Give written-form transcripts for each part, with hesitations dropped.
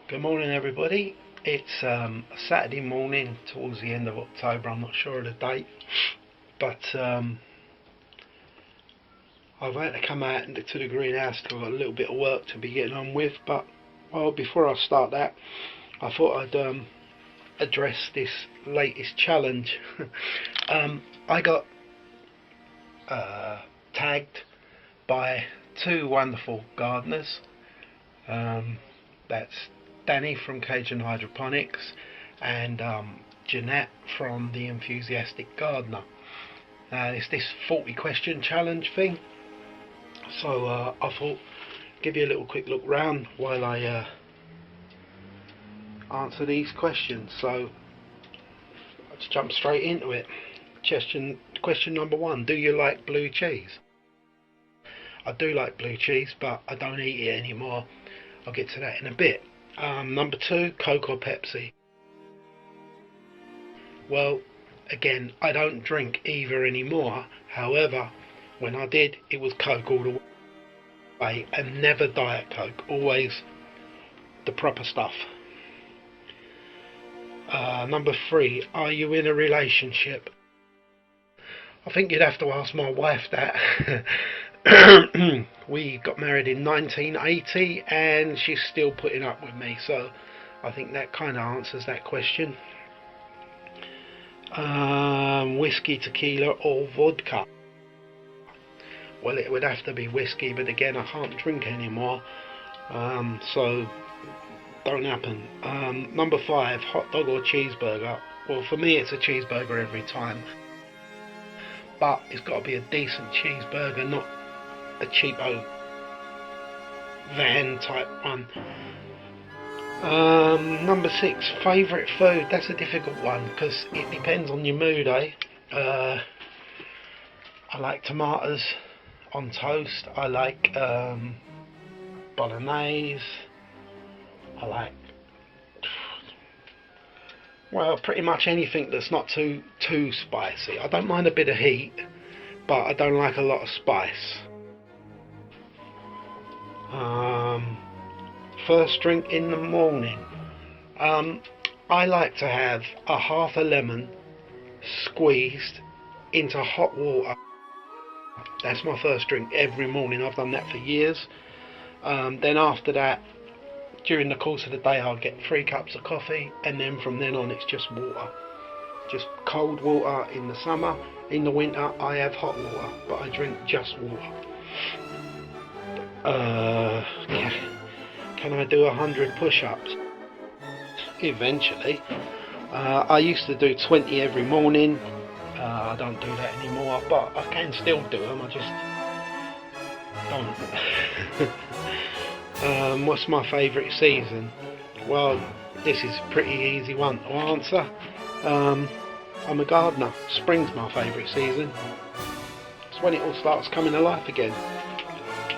Good morning, everybody. It's a Saturday morning towards the end of October. I'm not sure of the date, but I've had to come out to the greenhouse because I've got a little bit of work to be getting on with. But well, before I start that, I thought I'd address this latest challenge. I got tagged by two wonderful gardeners. That's Danny from Cajun Hydroponics and Jeanette from the Enthusiastic Gardener. It's this 40 question challenge thing, so I thought give you a little quick look round while I answer these questions. So let's jump straight into it. Question number one: do you like blue cheese? I do like blue cheese, but I don't eat it anymore. I'll get to that in a bit. Number two, Coke or Pepsi? Well, again, I don't drink either anymore. However, when I did, it was Coke all the way, and never Diet Coke, always the proper stuff. Number three, are you in a relationship? I think you'd have to ask my wife that. We got married in 1980 and she's still putting up with me, so I think that kind of answers that question. Whiskey, tequila or vodka? Well, it would have to be whiskey, but again, I can't drink anymore, so don't happen. Number five, hot dog or cheeseburger? Well, for me it's a cheeseburger every time, but it's got to be a decent cheeseburger, not a cheapo van type one. Number six, favourite food? That's a difficult one because it depends on your mood, eh? I like tomatoes on toast. I like bolognese. I like, well, pretty much anything that's not too spicy. I don't mind a bit of heat, but I don't like a lot of spice. First drink in the morning. I like to have a half a lemon squeezed into hot water. That's my first drink every morning. I've done that for years. Then after that, during the course of the day, I'll get 3 cups of coffee, and then from then on it's just water. Just cold water in the summer. In the winter I have hot water, but I drink just water. Can I do 100 push-ups? Eventually. I used to do 20 every morning. I don't do that anymore, but I can still do them. I just don't. What's my favourite season? Well, this is a pretty easy one to answer. I'm a gardener. Spring's my favourite season. It's when it all starts coming to life again.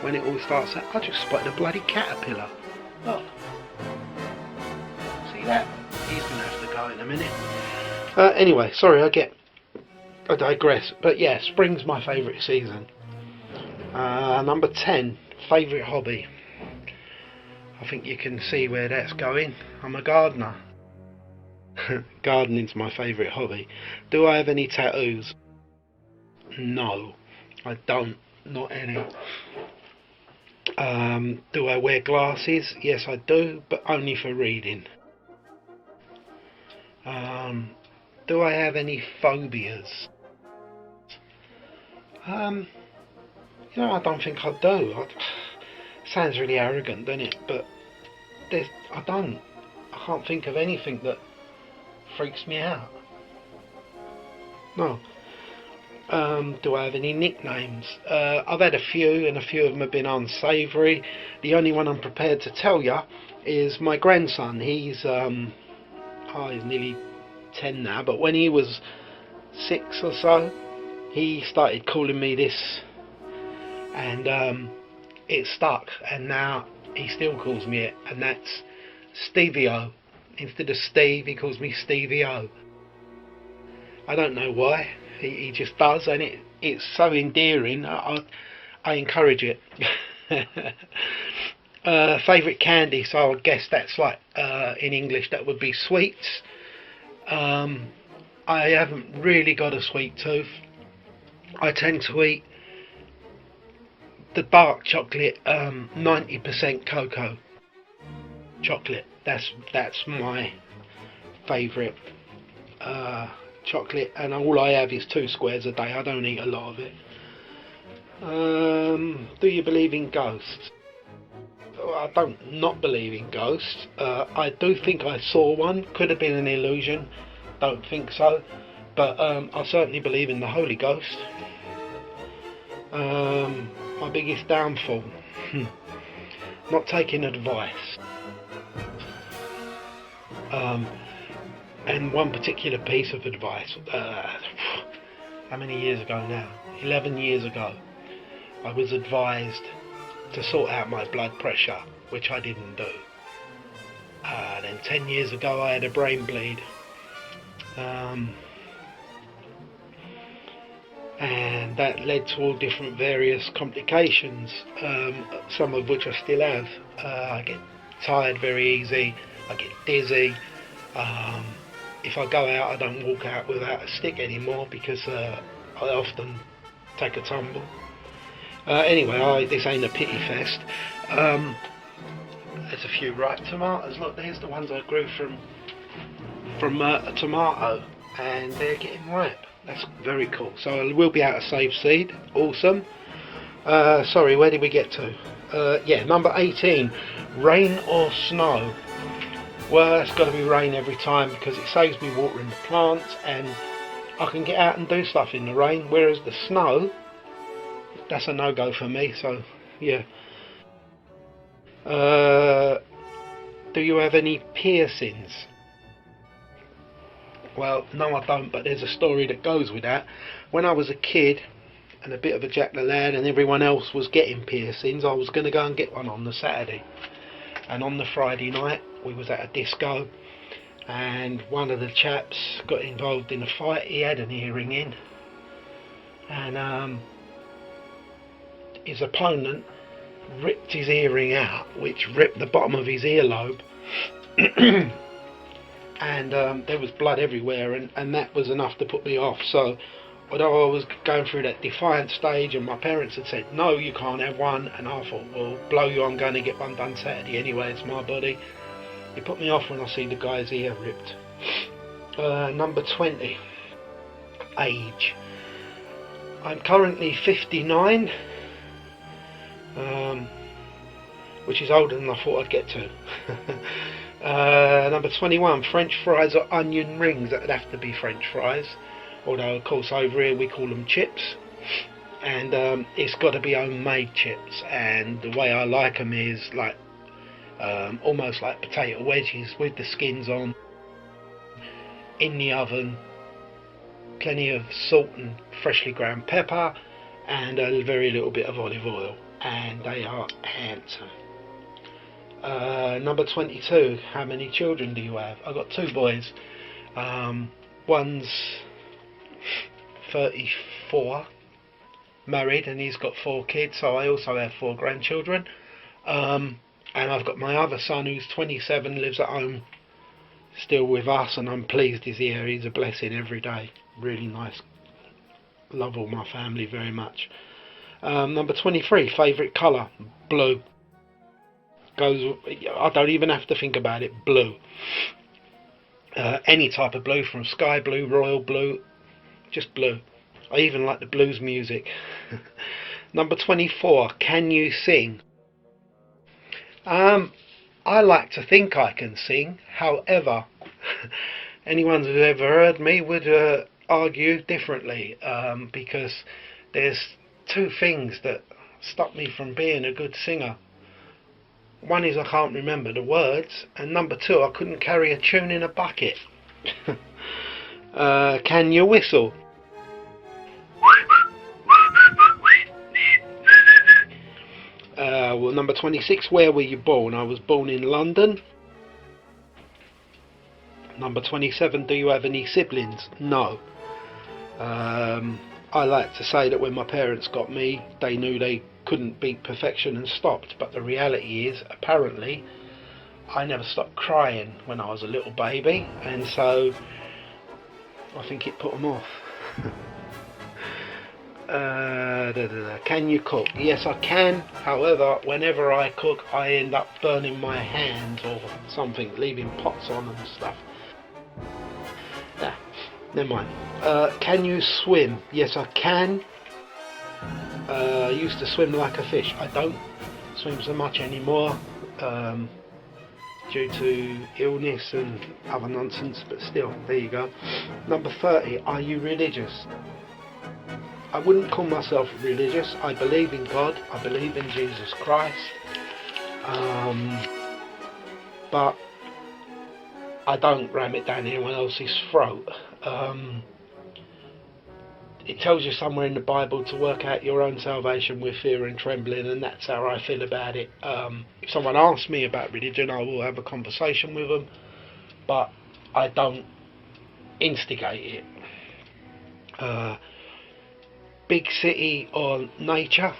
When it all starts, I just spotted a bloody caterpillar. Look. See that? He's going to have to go in a minute. Anyway, sorry, I digress. But yeah, spring's my favourite season. Number 10, favourite hobby. I think you can see where that's going. I'm a gardener. Gardening's my favourite hobby. Do I have any tattoos? No, I don't. Not any. Do I wear glasses? Yes, I do, but only for reading. Do I have any phobias? I don't think I do. Sounds really arrogant, doesn't it? But I don't. I can't think of anything that freaks me out. No. Do I have any nicknames? I've had a few, and a few of them have been unsavoury. The only one I'm prepared to tell you is my grandson. He's nearly 10 now, but when he was 6 or so, he started calling me this, and it stuck, and now he still calls me it, and that's Stevie O. Instead of Steve, he calls me Stevie O. I don't know why. He just does, and it's so endearing. I encourage it. Favourite candy, so I guess that's like, in English that would be sweets. Um, I haven't really got a sweet tooth. I tend to eat the dark chocolate, 90% cocoa chocolate. That's my favourite chocolate, and all I have is 2 squares a day. I don't eat a lot of it. Do you believe in ghosts? I don't not believe in ghosts. I do think I saw one. Could have been an illusion. Don't think so. But I certainly believe in the Holy Ghost. My biggest downfall, not taking advice. And one particular piece of advice, how many years ago now? 11 years ago, I was advised to sort out my blood pressure, which I didn't do. Then 10 years ago I had a brain bleed. And that led to all different various complications, some of which I still have. I get tired very easy, I get dizzy. If I go out, I don't walk out without a stick anymore because I often take a tumble. Anyway, this ain't a pity fest. There's a few ripe tomatoes. Look, there's the ones I grew from a tomato, and they're getting ripe. That's very cool. So I will be able to save seed. Awesome. Sorry, where did we get to? Yeah, number 18. Rain or snow? Well, it's got to be rain every time because it saves me watering the plants, and I can get out and do stuff in the rain. Whereas the snow, that's a no-go for me. So yeah. Do you have any piercings? Well, no I don't, but there's a story that goes with that. When I was a kid and a bit of a jack the lad and everyone else was getting piercings, I was going to go and get one on the Saturday. And on the Friday night we was at a disco, and one of the chaps got involved in a fight. He had an earring in, and his opponent ripped his earring out, which ripped the bottom of his earlobe. And there was blood everywhere, and that was enough to put me off. So although I was going through that defiant stage and my parents had said no, you can't have one, and I thought, well, blow you, I'm going to get one done Saturday anyway, it's my body. It put me off when I see the guy's ear ripped. Number 20. Age. I'm currently 59, which is older than I thought I'd get to. Number 21, French fries or onion rings. That would have to be French fries, although of course over here we call them chips, and it's got to be homemade chips, and the way I like them is like almost like potato wedges with the skins on, in the oven, plenty of salt and freshly ground pepper, and a very little bit of olive oil, and they are handsome. Number 22, how many children do you have? I've got 2 boys. One's 34, married, and he's got 4 kids, so I also have 4 grandchildren. And I've got my other son who's 27, lives at home, still with us, and I'm pleased he's here. He's a blessing every day. Really nice. Love all my family very much. Number 23, favourite colour? Blue. I don't even have to think about it. Blue. Any type of blue, from sky blue, royal blue, just blue. I even like the blues music. Number 24, can you sing? I like to think I can sing. However, anyone who's ever heard me would argue differently, because there's 2 things that stop me from being a good singer. One is I can't remember the words, and number 2, I couldn't carry a tune in a bucket. Can you whistle? Well, number 26, where were you born? I was born in London. Number 27, do you have any siblings? No. I like to say that when my parents got me, they knew they couldn't beat perfection and stopped. But the reality is, apparently, I never stopped crying when I was a little baby, and so I think it put them off. Can you cook? Yes, I can. However, whenever I cook, I end up burning my hands or something, leaving pots on and stuff. Never mind. Can you swim? Yes, I can. I used to swim like a fish. I don't swim so much anymore due to illness and other nonsense, but still, there you go. Number 30. Are you religious? I wouldn't call myself religious. I believe in God. I believe in Jesus Christ. But I don't ram it down anyone else's throat. It tells you somewhere in the Bible to work out your own salvation with fear and trembling, and that's how I feel about it. If someone asks me about religion, I will have a conversation with them, but I don't instigate it. Big city or nature?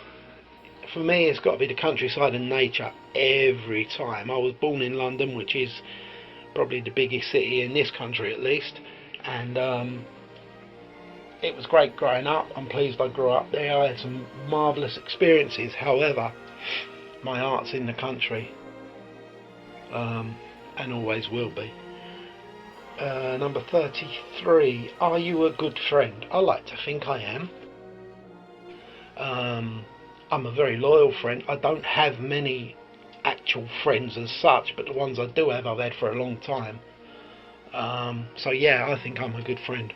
For me, it's got to be the countryside and nature every time. I was born in London, which is probably the biggest city in this country at least, and it was great growing up. I'm pleased I grew up there. I had some marvellous experiences. However, my heart's in the country, and always will be. Number 33. Are you a good friend? I like to think I am. I'm a very loyal friend. I don't have many actual friends as such, but the ones I do have, I've had for a long time. So yeah, I think I'm a good friend.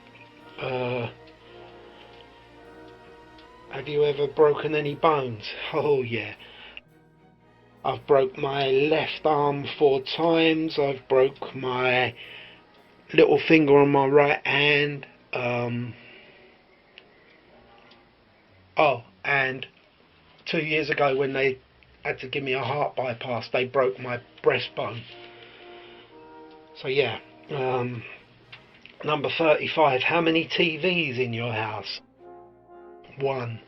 Have you ever broken any bones? Oh yeah. I've broke my left arm 4 times. I've broke my little finger on my right hand. And 2 years ago when they had to give me a heart bypass, they broke my breastbone. So yeah. Number 35. How many TVs in your house? 1.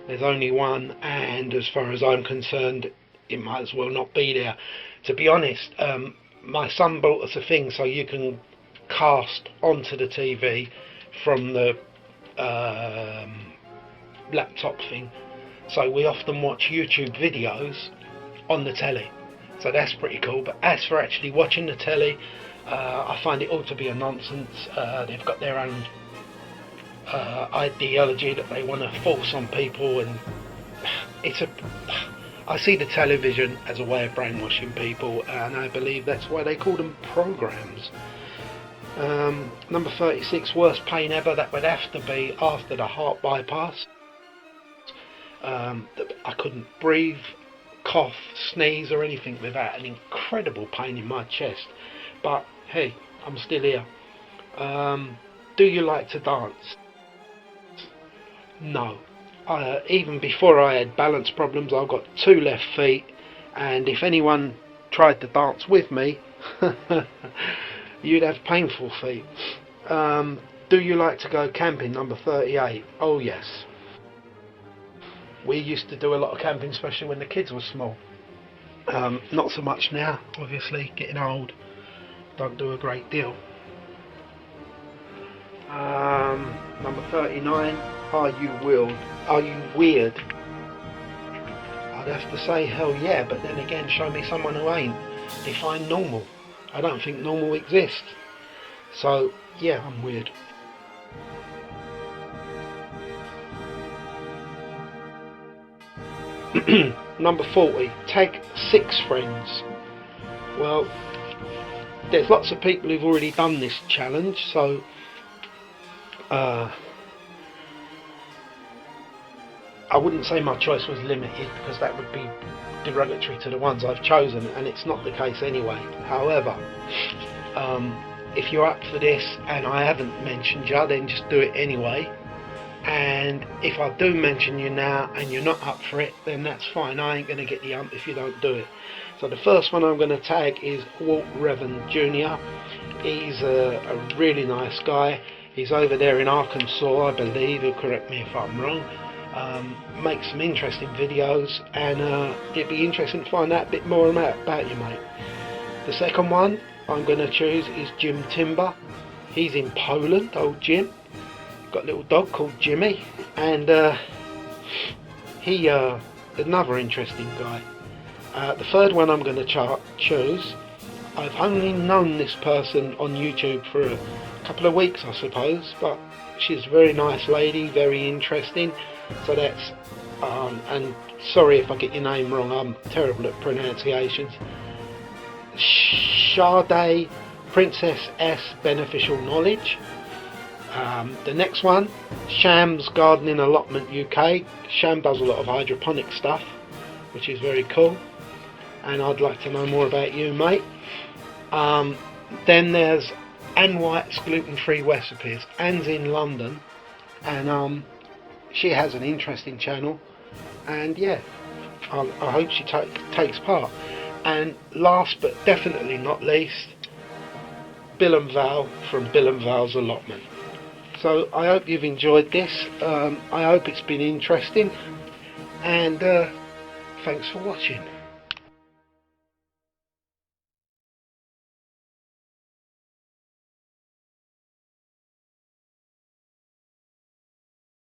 There's only 1, and as far as I'm concerned, it might as well not be there. To be honest, my son bought us a thing so you can cast onto the TV from the laptop thing, so we often watch YouTube videos on the telly, so that's pretty cool. But as for actually watching the telly, I find it all to be a nonsense. They've got their own ideology that they want to force on people, and I see the television as a way of brainwashing people, and I believe that's why they call them programs. Number 36. Worst pain ever? That would have to be after the heart bypass. I couldn't breathe, cough, sneeze or anything without an incredible pain in my chest. But hey, I'm still here. Do you like to dance? No. Even before I had balance problems, I've got 2 left feet, and if anyone tried to dance with me, you'd have painful feet. Do you like to go camping? Number 38. Oh yes. We used to do a lot of camping, especially when the kids were small. Not so much now, obviously, getting old. Don't do a great deal. Number 39. Are you weird? I'd have to say hell yeah, but then again, show me someone who ain't. Define normal. I don't think normal exists. So yeah, I'm weird. Number 40. Tag 6 friends. Well, there's lots of people who've already done this challenge, so I wouldn't say my choice was limited, because that would be derogatory to the ones I've chosen, and it's not the case anyway. However, if you're up for this and I haven't mentioned you, then just do it anyway. And if I do mention you now and you're not up for it, then that's fine. I ain't going to get the ump if you don't do it. So the first one I'm going to tag is Walt Reven Jr. He's a really nice guy. He's over there in Arkansas, I believe. He'll correct me if I'm wrong. make some interesting videos, and it'd be interesting to find out a bit more about you, mate. The second one I'm going to choose is Jim Timber. He's in Poland, old Jim. Got a little dog called Jimmy, and he another interesting guy. The third one I'm going to choose, I've only known this person on YouTube for a couple of weeks, I suppose, but she's a very nice lady, very interesting. So that's and sorry if I get your name wrong, I'm terrible at pronunciations. Shadae, Princess S Beneficial Knowledge. The next one, Sham's Gardening Allotment UK. Sham does a lot of hydroponic stuff, which is very cool, and I'd like to know more about you, mate. Then there's Whytes Gluten-Free Recipes. Anne's in London, and she has an interesting channel, and yeah, I hope she takes part. And last but definitely not least, Bill and Val from Bill and Val's Allotment. So I hope you've enjoyed this. I hope it's been interesting, and thanks for watching.